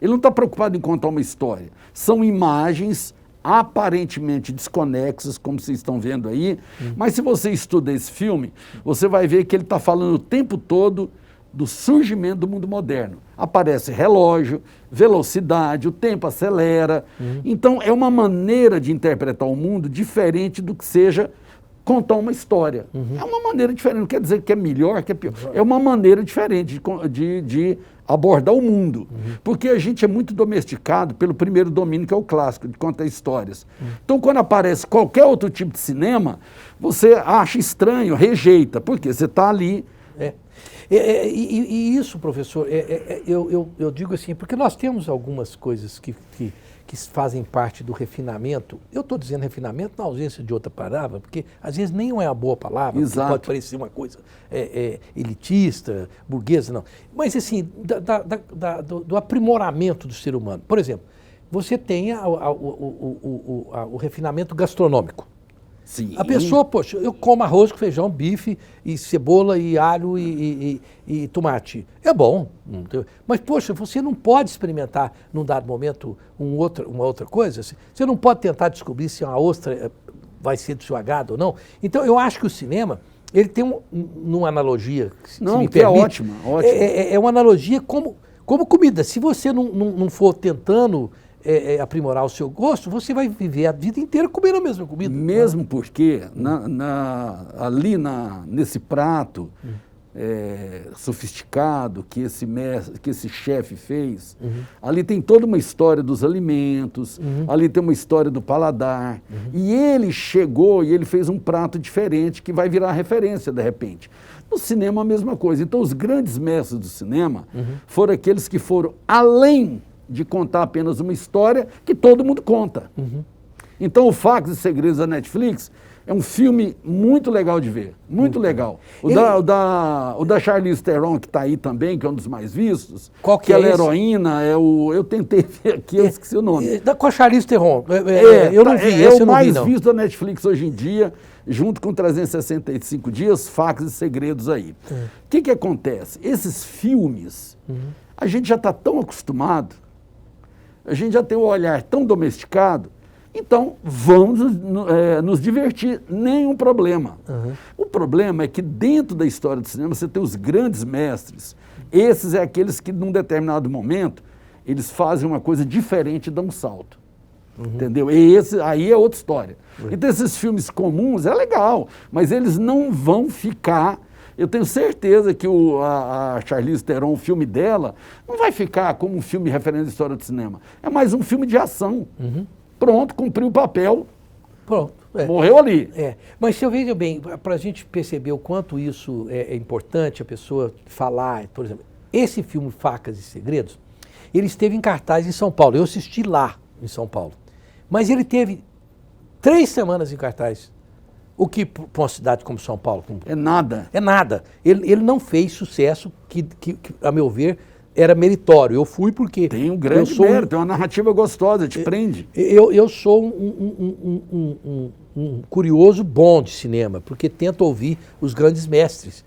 Ele não está preocupado em contar uma história. São imagens aparentemente desconexas, como vocês estão vendo aí, mas se você estuda esse filme, você vai ver que ele está falando o tempo todo do surgimento do mundo moderno. Aparece relógio, velocidade, o tempo acelera. Então, é uma maneira de interpretar o mundo diferente do que seja contar uma história. É uma maneira diferente, não quer dizer que é melhor, que é pior. É uma maneira diferente de abordar o mundo. Porque a gente é muito domesticado pelo primeiro domínio, que é o clássico, de contar histórias. Então, quando aparece qualquer outro tipo de cinema, você acha estranho, rejeita, porque você está ali. E isso, professor, eu digo assim, porque nós temos algumas coisas que fazem parte do refinamento. Eu estou dizendo refinamento na ausência de outra palavra, porque às vezes nem é uma boa palavra, pode parecer uma coisa elitista, burguesa, não. Mas assim, do aprimoramento do ser humano. Por exemplo, você tem o refinamento gastronômico. Sim. A pessoa, poxa, eu como arroz com feijão, bife, e cebola, e alho, e tomate. É bom. Mas, poxa, você não pode experimentar, num dado momento, uma outra coisa. Você não pode tentar descobrir se uma ostra vai ser do seu agrado ou não. Então, eu acho que o cinema, ele tem uma analogia, se me permite, é ótima. É uma analogia como comida. Se você não for tentando aprimorar o seu gosto, você vai viver a vida inteira comendo a mesma comida. Mesmo porque ali nesse prato sofisticado que esse chefe fez, ali tem toda uma história dos alimentos, ali tem uma história do paladar, e ele chegou e ele fez um prato diferente que vai virar referência de repente. No cinema a mesma coisa. Então os grandes mestres do cinema foram aqueles que foram além de contar apenas uma história que todo mundo conta. Então, o Facas e Segredos da Netflix é um filme muito legal de ver, muito legal. O da Charlize Theron, que está aí também, que é um dos mais vistos, qual que ela é heroína, eu tentei ver aqui, eu esqueci o nome. Com a Charlize Theron, eu não vi, é o mais visto da Netflix hoje em dia, junto com 365 Dias, Facas e Segredos aí. O que acontece? Esses filmes, a gente já está tão acostumado, a gente já tem um olhar tão domesticado, então vamos nos divertir, nenhum problema. O problema é que dentro da história do cinema você tem os grandes mestres, esses é aqueles que num determinado momento eles fazem uma coisa diferente e dão um salto. Entendeu? E esse aí é outra história. Então esses filmes comuns é legal, mas eles não vão ficar. Eu tenho certeza que a Charlize Theron, o filme dela, não vai ficar como um filme referente à história do cinema. É mais um filme de ação. Pronto, cumpriu o papel. Pronto. Morreu ali. Mas se eu vejo bem, para a gente perceber o quanto isso é importante, a pessoa falar, por exemplo, esse filme Facas e Segredos, ele esteve em cartaz em São Paulo. Eu assisti lá em São Paulo. Mas ele teve 3 semanas em cartaz. O que para uma cidade como São Paulo? É nada. É nada. Ele não fez sucesso que, a meu ver, era meritório. Eu fui porque... Tem um grande mérito, tem uma narrativa gostosa, te prende. Eu sou um curioso bom de cinema, porque tento ouvir os grandes mestres.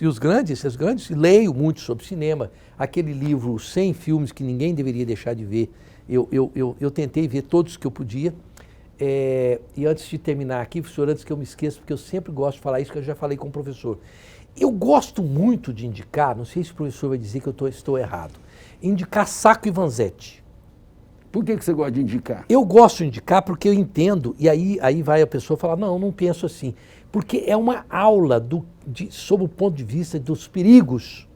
Os grandes, leio muito sobre cinema. Aquele livro 100 filmes que ninguém deveria deixar de ver, eu tentei ver todos que eu podia. E antes de terminar aqui, professor, antes que eu me esqueça, porque eu sempre gosto de falar isso, que eu já falei com o professor. Eu gosto muito de indicar, não sei se o professor vai dizer que eu estou errado, indicar Sacco e Vanzetti. Por que você gosta de indicar? Eu gosto de indicar porque eu entendo, e aí vai a pessoa falar, não penso assim. Porque é uma aula sob o ponto de vista dos perigos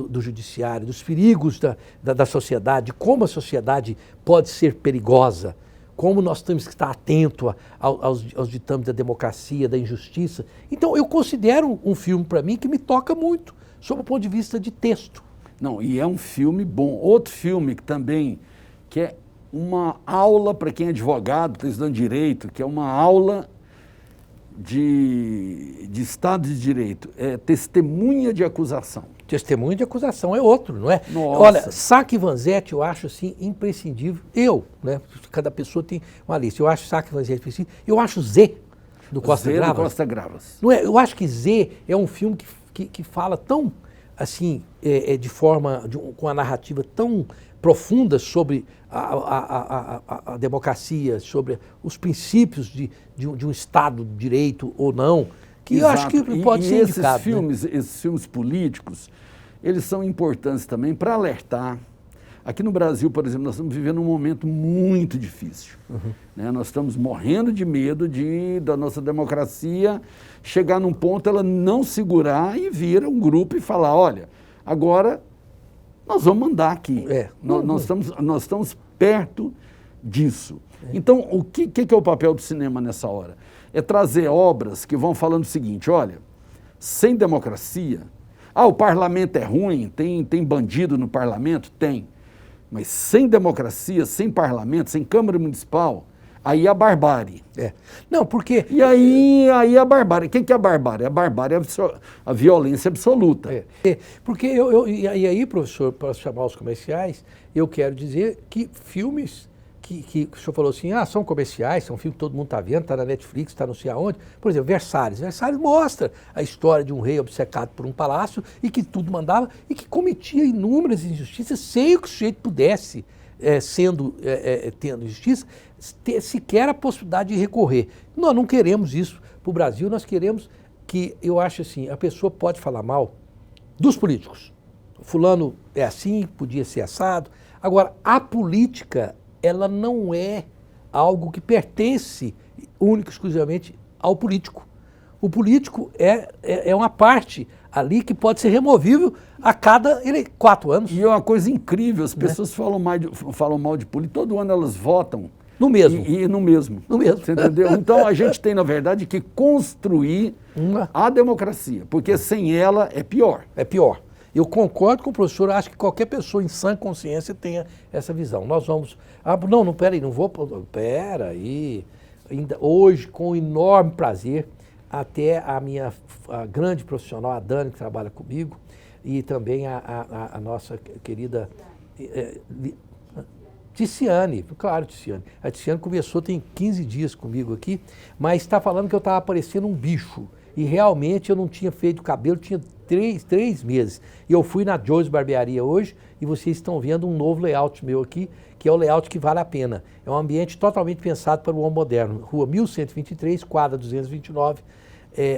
do judiciário, dos perigos da sociedade, de como a sociedade pode ser perigosa, como nós temos que estar atento aos ditames da democracia, da injustiça. Então, eu considero um filme, para mim, que me toca muito, sob o ponto de vista de texto. Não, e é um filme bom. Outro filme que é uma aula para quem é advogado, está estudando direito, que é uma aula de Estado de Direito, é Testemunha de Acusação. Testemunha de Acusação é outro, não é? Nossa. Olha, Sacco e Vanzetti eu acho assim imprescindível. Né? Cada pessoa tem uma lista. Eu acho Sacco e Vanzetti imprescindível. Eu acho Z do Costa Gravas. Do Costa Gravas. Não é? Eu acho que Z é um filme que fala tão assim, com a narrativa tão profunda sobre a democracia, sobre os princípios de um Estado de Direito ou não, que Exato. Eu acho que pode ser indicado. Esses filmes políticos, eles são importantes também para alertar. Aqui no Brasil, por exemplo, nós estamos vivendo um momento muito difícil. Né? Nós estamos morrendo de medo da nossa democracia chegar num ponto, ela não segurar e vir um grupo e falar, olha, agora nós vamos mandar aqui. Nós estamos perto disso. Então, o que é o papel do cinema nessa hora? É trazer obras que vão falando o seguinte, olha, sem democracia, o parlamento é ruim, tem bandido no parlamento? Tem. Mas sem democracia, sem parlamento, sem Câmara Municipal, aí é a barbárie. Não, porque... E aí a barbárie. O que é a barbárie? A barbárie é a violência absoluta. Porque e aí, professor, para chamar os comerciais, eu quero dizer que filmes que o senhor falou assim, são comerciais, são filmes que todo mundo está vendo, está na Netflix, está não sei aonde. Por exemplo, Versalhes. Versalhes mostra a história de um rei obcecado por um palácio e que tudo mandava e que cometia inúmeras injustiças sem que o sujeito pudesse, tendo justiça, ter sequer a possibilidade de recorrer. Nós não queremos isso para o Brasil, nós queremos que, eu acho assim, a pessoa pode falar mal dos políticos. Fulano é assim, podia ser assado. Agora, a política, ela não é algo que pertence única e exclusivamente ao político. O político é uma parte ali que pode ser removível a cada 4 anos. E é uma coisa incrível, as pessoas falam mal de político, todo ano elas votam. No mesmo. E no mesmo. No mesmo. Você entendeu? Então a gente tem, na verdade, que construir a democracia, porque sem ela é pior. É pior. Eu concordo com o professor, acho que qualquer pessoa em sã consciência tenha essa visão. Nós vamos... peraí, não vou... Peraí. Ainda hoje, com enorme prazer, até a grande profissional, a Dani, que trabalha comigo, e também a nossa querida Ticiane, claro, Ticiane. A Ticiane conversou tem 15 dias comigo aqui, mas está falando que eu estava parecendo um bicho. E realmente eu não tinha feito cabelo, tinha 3 meses. E eu fui na Joe's Barbearia hoje e vocês estão vendo um novo layout meu aqui, que é o layout que vale a pena. É um ambiente totalmente pensado para o homem moderno. Rua 1123, quadra 229,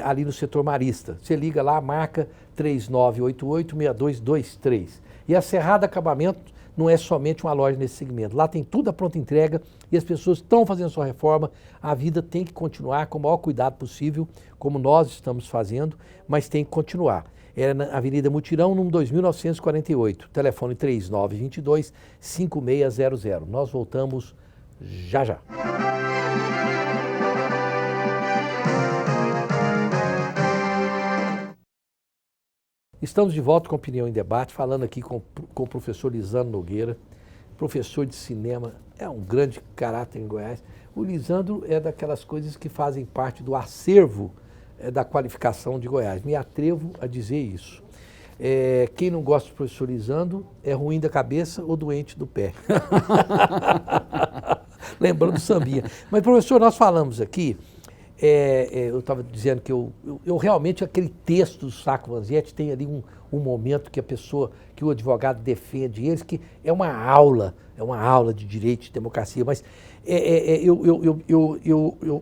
ali no setor Marista. Você liga lá, marca 3988-6223. E a Cerrado Acabamento não é somente uma loja nesse segmento. Lá tem tudo a pronta entrega e as pessoas estão fazendo sua reforma. A vida tem que continuar com o maior cuidado possível, como nós estamos fazendo, mas tem que continuar. É na Avenida Mutirão, número 2948, telefone 3922-5600. Nós voltamos já já. Estamos de volta com Opinião em Debate, falando aqui com o professor Lisandro Nogueira, professor de cinema, é um grande caráter em Goiás. O Lisandro é daquelas coisas que fazem parte do acervo da qualificação de Goiás, me atrevo a dizer isso. Quem não gosta de professorizando é ruim da cabeça ou doente do pé. Lembrando do sambinha. Mas, professor, nós falamos aqui, eu estava dizendo que eu realmente, aquele texto do Sacco Vanzetti tem ali um momento que que o advogado defende eles, que é uma aula de direito, de democracia, mas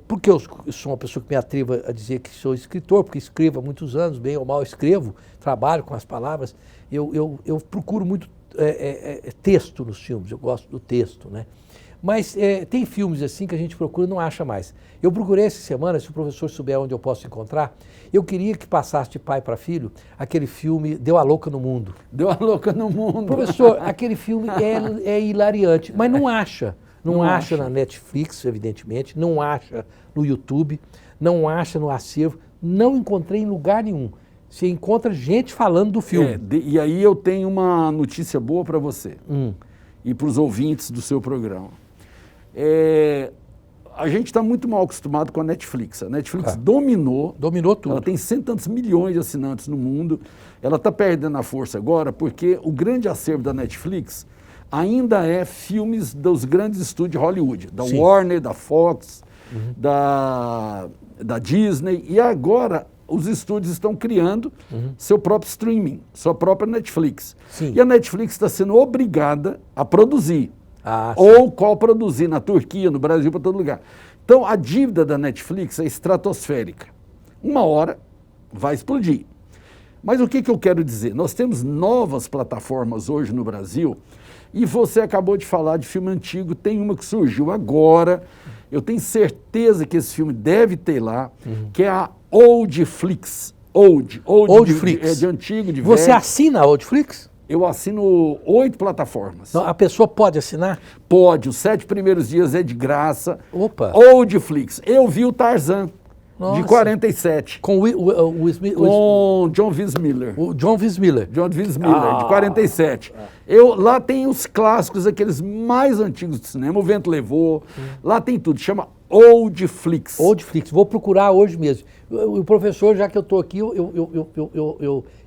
porque eu sou uma pessoa que me atrevo a dizer que sou escritor, porque escrevo há muitos anos, bem ou mal escrevo, trabalho com as palavras, eu procuro muito texto nos filmes, eu gosto do texto, né? Mas tem filmes assim que a gente procura e não acha mais. Eu procurei essa semana, se o professor souber onde eu posso encontrar, eu queria que passasse de pai para filho aquele filme Deu a Louca no Mundo. Deu a Louca no Mundo. Professor, aquele filme é hilariante, mas não acha. Não acha na Netflix, evidentemente, não acha no YouTube, não acha no acervo, não encontrei em lugar nenhum. Você encontra gente falando do filme. E aí eu tenho uma notícia boa para você e para os ouvintes do seu programa. A gente está muito mal acostumado com a Netflix. A Netflix dominou tudo. Ela tem 100 e tantos milhões de assinantes no mundo. Ela está perdendo a força agora porque o grande acervo da Netflix ainda é filmes dos grandes estúdios de Hollywood, da Warner, da Fox, da Disney. E agora os estúdios estão criando seu próprio streaming, sua própria Netflix. Sim. E a Netflix está sendo obrigada a produzir. Ou coproduzir na Turquia, no Brasil, para todo lugar. Então, a dívida da Netflix é estratosférica. Uma hora vai explodir. Mas o que eu quero dizer? Nós temos novas plataformas hoje no Brasil e você acabou de falar de filme antigo, tem uma que surgiu agora, eu tenho certeza que esse filme deve ter lá, que é a Oldflix. Oldflix. De antigo, de Você velho. assina a Oldflix? Eu assino 8 plataformas. Não, a pessoa pode assinar? Pode, os 7 primeiros dias é de graça. Opa! Oldflix. Eu vi o Tarzan, Nossa. de 47. Com Com John Weissmuller. o John Weissmuller. John Weissmuller, de 47. Lá tem os clássicos, aqueles mais antigos do cinema, O Vento Levou, lá tem tudo, chama Oldflix. Oldflix, vou procurar hoje mesmo. O professor, já que eu estou aqui,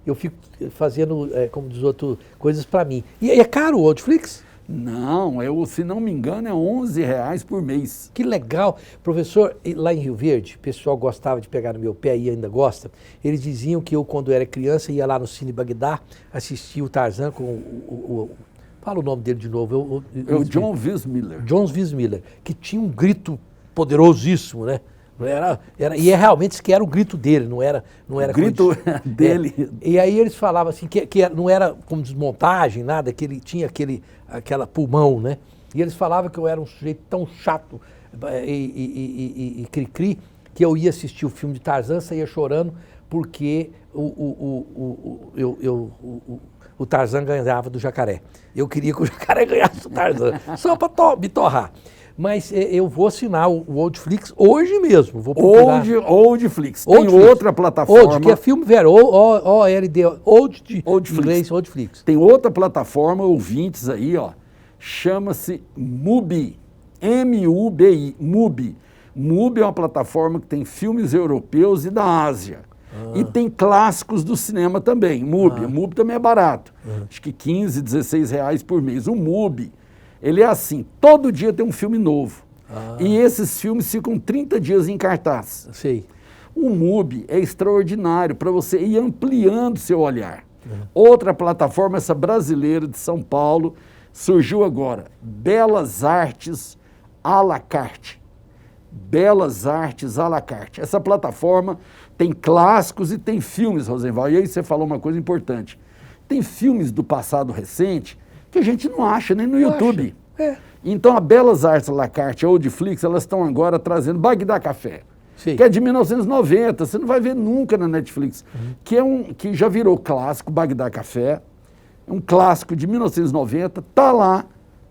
eu fico fazendo, como diz outro, coisas para mim. E é caro o Oldflix? Não, se não me engano, é R$11 por mês. Que legal. Professor, lá em Rio Verde, o pessoal gostava de pegar no meu pé e ainda gosta. Eles diziam que eu, quando era criança, ia lá no Cine Bagdá, assistia o Tarzan com fala o nome dele de novo. É o John Weissmuller. John Weissmuller, que tinha um grito poderosíssimo, né? E realmente isso que era o grito dele, não era o grito dele. E aí eles falavam assim, que não era como desmontagem, nada, que ele tinha aquela pulmão, né? E eles falavam que eu era um sujeito tão chato e cri-cri, que eu ia assistir o filme de Tarzan, saía chorando, porque o Tarzan ganhava do jacaré. Eu queria que o jacaré ganhasse do Tarzan, só para me torrar. Mas eu vou assinar o Oldflix hoje mesmo. Vou procurar. Oldflix. Tem outra plataforma. Old, que é filme velho. O-L-D. Oldflix. Oldflix. Tem outra plataforma, ouvintes aí, ó. Chama-se Mubi. M-U-B-I. Mubi. Mubi é uma plataforma que tem filmes europeus e da Ásia. E tem clássicos do cinema também. Mubi. O Mubi também é barato. Acho que R$15, R$16 por mês. O Mubi. Ele é assim, todo dia tem um filme novo. E esses filmes ficam 30 dias em cartaz. Sei. O Mubi é extraordinário para você ir ampliando seu olhar. Outra plataforma, essa brasileira de São Paulo, surgiu agora. Belas Artes à la carte. Belas Artes à la carte. Essa plataforma tem clássicos e tem filmes, Rosenval. E aí você falou uma coisa importante. Tem filmes do passado recente que a gente não acha nem no YouTube. Então, a Belas Artes à la carte, a Oldflix, elas estão agora trazendo Bagdá Café, que é de 1990, você não vai ver nunca na Netflix, que já virou clássico, Bagdá Café, um clássico de 1990, tá lá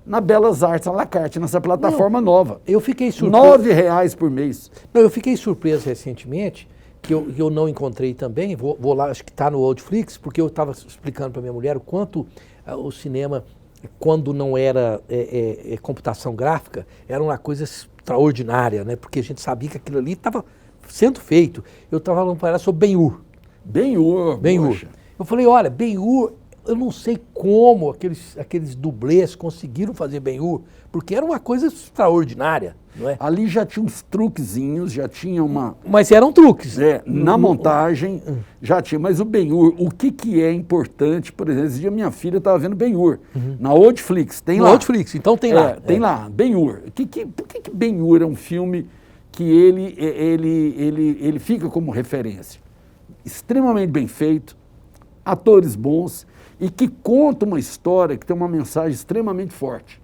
na Belas Artes à la carte, nessa plataforma nova. Eu fiquei surpreso. R$9 por mês. Não, eu fiquei surpreso recentemente, que eu não encontrei também, vou lá, acho que está no Oldflix, porque eu estava explicando para minha mulher o quanto o cinema, quando não era computação gráfica, era uma coisa extraordinária, né? Porque a gente sabia que aquilo ali estava sendo feito. Eu estava falando para ela sobre Ben-Hur. Ben-Hur. Eu falei, olha, Ben-Hur, eu não sei como aqueles dublês conseguiram fazer Ben-Hur, porque era uma coisa extraordinária, não é? Ali já tinha uns truquezinhos, já tinha uma... Mas eram truques. Na montagem já tinha, mas o Ben-Hur, o que é importante, por exemplo, esse dia minha filha estava vendo Ben-Hur, na Netflix, tem lá. Netflix, então tem lá. Tem lá, Ben-Hur. Por que Ben-Hur é um filme que ele fica como referência? Extremamente bem feito, atores bons e que conta uma história que tem uma mensagem extremamente forte.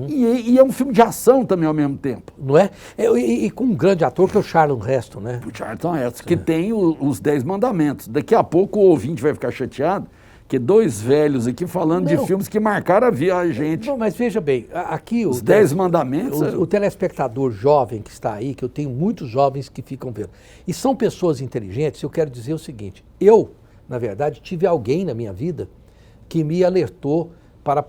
E é um filme de ação também ao mesmo tempo. Não é? E com um grande ator que é o Charlton Heston, né? O Charlton Heston, que tem os 10 mandamentos. Daqui a pouco o ouvinte vai ficar chateado, que dois velhos aqui falando de filmes que marcaram a gente. Não, mas veja bem, aqui... Os 10 mandamentos... O telespectador jovem que está aí, que eu tenho muitos jovens que ficam vendo, e são pessoas inteligentes, eu quero dizer o seguinte, eu, na verdade, tive alguém na minha vida que me alertou para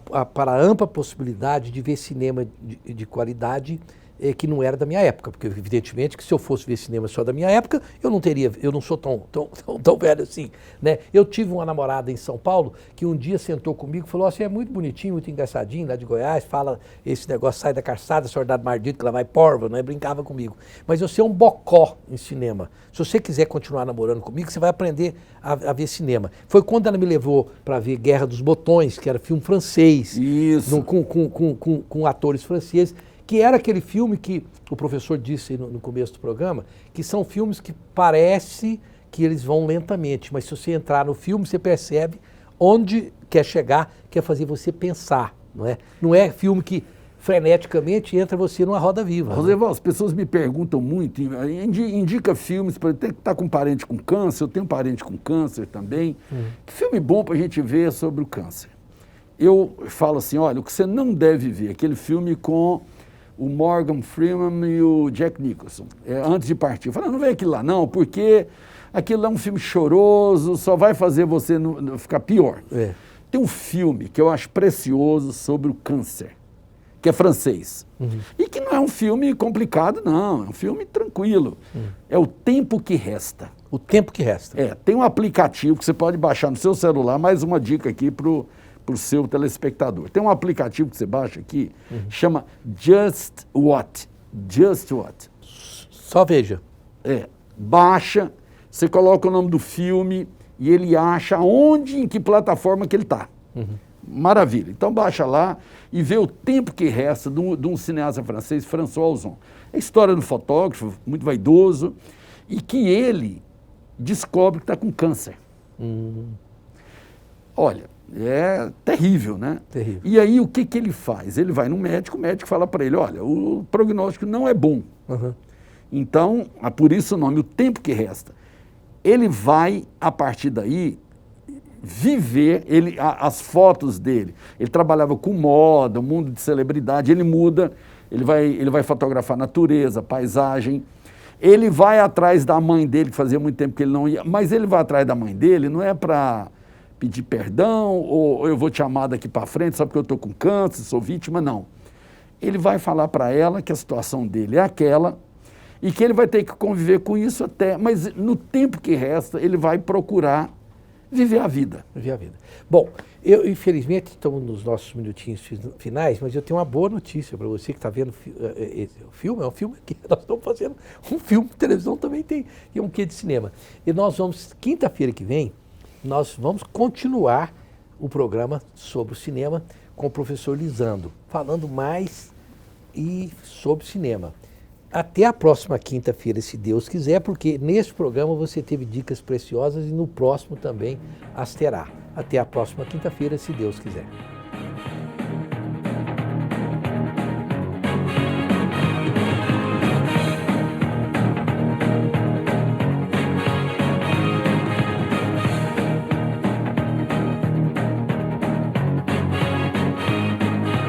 a ampla possibilidade de ver cinema de qualidade que não era da minha época, porque evidentemente que se eu fosse ver cinema só da minha época, eu não sou tão velho assim, né? Eu tive uma namorada em São Paulo que um dia sentou comigo e falou, você é muito bonitinho, muito engraçadinho, lá de Goiás, fala esse negócio, sai da calçada, soldado maldito, que lá vai porva, né? Brincava comigo. Mas você é um bocó em cinema. Se você quiser continuar namorando comigo, você vai aprender a ver cinema. Foi quando ela me levou para ver Guerra dos Botões, que era filme francês, com atores franceses, que era aquele filme que o professor disse no começo do programa, que são filmes que parece que eles vão lentamente, mas se você entrar no filme, você percebe onde quer chegar, quer fazer você pensar, não é? Não é filme que freneticamente entra você numa roda viva. Roseval, as pessoas me perguntam muito, indica filmes, tem que estar com parente com câncer, eu tenho parente com câncer também. Que filme bom para a gente ver sobre o câncer? Eu falo assim, olha, o que você não deve ver, aquele filme com o Morgan Freeman e o Jack Nicholson, antes de partir. Eu falei, não vem aquilo lá não, porque aquilo é um filme choroso, só vai fazer você ficar pior. Tem um filme que eu acho precioso sobre o câncer, que é francês. E que não é um filme complicado, não, é um filme tranquilo. É O Tempo que Resta. O Tempo que Resta. Tem um aplicativo que você pode baixar no seu celular, mais uma dica aqui para o seu telespectador. Tem um aplicativo que você baixa aqui, chama Just Watch. Just Watch. Só veja. Baixa, você coloca o nome do filme e ele acha onde, em que plataforma que ele está. Maravilha. Então baixa lá e vê O Tempo que Resta de um cineasta francês, François Ozon. É a história do fotógrafo, muito vaidoso, e que ele descobre que está com câncer. Olha, é terrível, né? Terrível. E aí o que ele faz? Ele vai no médico, o médico fala para ele, olha, o prognóstico não é bom. Então, por isso o nome, O Tempo que Resta. Ele vai, a partir daí, viver as fotos dele. Ele trabalhava com moda, o mundo de celebridade, ele muda, ele vai fotografar natureza, paisagem. Ele vai atrás da mãe dele, que fazia muito tempo que ele não ia, mas ele vai atrás da mãe dele, não é para pedir perdão, ou eu vou te amar daqui para frente, só porque eu estou com câncer, sou vítima, não. Ele vai falar para ela que a situação dele é aquela e que ele vai ter que conviver com isso até, mas no tempo que resta, ele vai procurar viver a vida. Viver a vida. Bom, eu infelizmente estamos nos nossos minutinhos finais, mas eu tenho uma boa notícia para você que está vendo o filme. É um filme que nós estamos fazendo, um filme de televisão também tem um quê de cinema. E nós vamos, quinta-feira que vem, nós vamos continuar o programa sobre o cinema com o professor Lisandro, falando mais sobre cinema. Até a próxima quinta-feira, se Deus quiser, porque neste programa você teve dicas preciosas e no próximo também as terá. Até a próxima quinta-feira, se Deus quiser.